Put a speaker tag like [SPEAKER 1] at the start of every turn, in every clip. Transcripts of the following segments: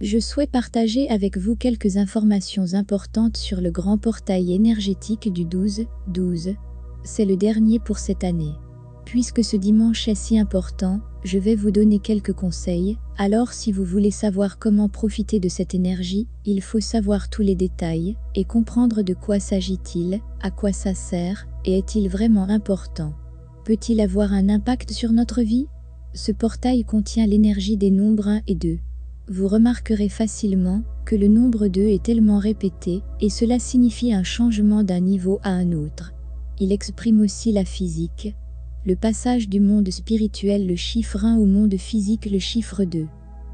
[SPEAKER 1] Je souhaite partager avec vous quelques informations importantes sur le grand portail énergétique du 12-12. C'est le dernier pour cette année. Puisque ce dimanche est si important, je vais vous donner quelques conseils. Alors si vous voulez savoir comment profiter de cette énergie, il faut savoir tous les détails et comprendre de quoi s'agit-il, à quoi ça sert, et est-il vraiment important. Peut-il avoir un impact sur notre vie? Ce portail contient l'énergie des nombres 1 et 2. Vous remarquerez facilement que le nombre 2 est tellement répété et cela signifie un changement d'un niveau à un autre. Il exprime aussi la physique, le passage du monde spirituel le chiffre 1 au monde physique le chiffre 2.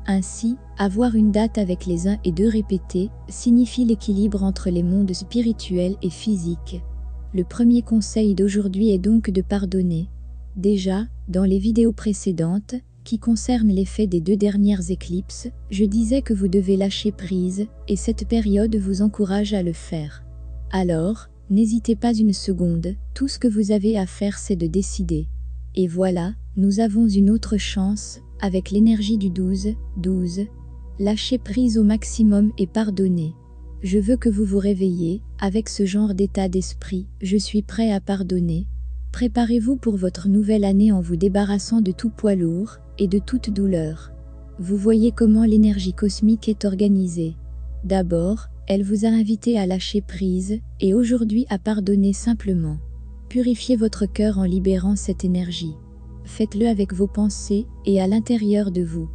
[SPEAKER 1] Ainsi, avoir une date avec les 1 et 2 répétés signifie l'équilibre entre les mondes spirituels et physiques. Le premier conseil d'aujourd'hui est donc de pardonner. Déjà, dans les vidéos précédentes, qui concernent l'effet des 2 dernières éclipses, je disais que vous devez lâcher prise, et cette période vous encourage à le faire. Alors, n'hésitez pas une seconde, tout ce que vous avez à faire c'est de décider. Et voilà, nous avons une autre chance, avec l'énergie du 12-12. Lâchez prise au maximum et pardonnez. Je veux que vous vous réveillez, avec ce genre d'état d'esprit, je suis prêt à pardonner. Préparez-vous pour votre nouvelle année en vous débarrassant de tout poids lourd et de toute douleur. Vous voyez comment l'énergie cosmique est organisée. D'abord, elle vous a invité à lâcher prise et aujourd'hui à pardonner simplement. Purifiez votre cœur en libérant cette énergie. Faites-le avec vos pensées et à l'intérieur de vous.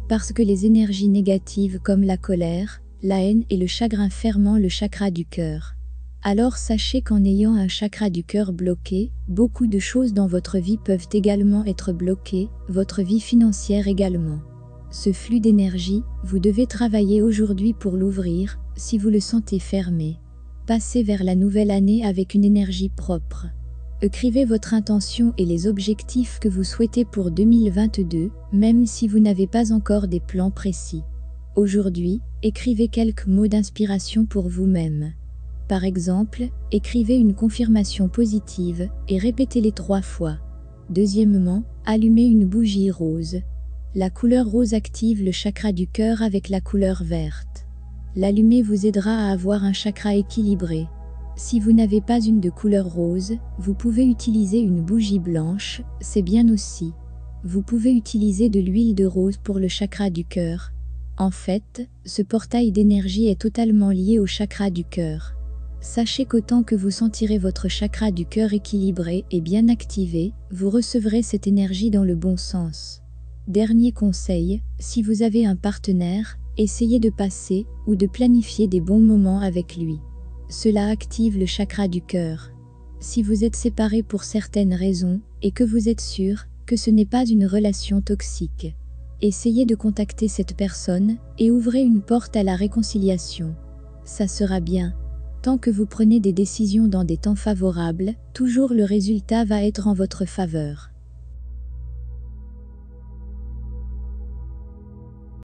[SPEAKER 1] Parce que les énergies négatives comme la colère, la haine et le chagrin ferment le chakra du cœur. Alors sachez qu'en ayant un chakra du cœur bloqué, beaucoup de choses dans votre vie peuvent également être bloquées, votre vie financière également. Ce flux d'énergie, vous devez travailler aujourd'hui pour l'ouvrir, si vous le sentez fermé. Passez vers la nouvelle année avec une énergie propre. Écrivez votre intention et les objectifs que vous souhaitez pour 2022, même si vous n'avez pas encore des plans précis. Aujourd'hui, écrivez quelques mots d'inspiration pour vous-même. Par exemple, écrivez une confirmation positive et répétez-les 3 fois. Deuxièmement, allumez une bougie rose. La couleur rose active le chakra du cœur avec la couleur verte. L'allumer vous aidera à avoir un chakra équilibré. Si vous n'avez pas une de couleur rose, vous pouvez utiliser une bougie blanche, c'est bien aussi. Vous pouvez utiliser de l'huile de rose pour le chakra du cœur. En fait, ce portail d'énergie est totalement lié au chakra du cœur. Sachez qu'autant que vous sentirez votre chakra du cœur équilibré et bien activé, vous recevrez cette énergie dans le bon sens. Dernier conseil, si vous avez un partenaire, essayez de passer ou de planifier des bons moments avec lui. Cela active le chakra du cœur. Si vous êtes séparés pour certaines raisons et que vous êtes sûr que ce n'est pas une relation toxique, essayez de contacter cette personne et ouvrez une porte à la réconciliation. Ça sera bien. Tant que vous prenez des décisions dans des temps favorables, toujours le résultat va être en votre faveur.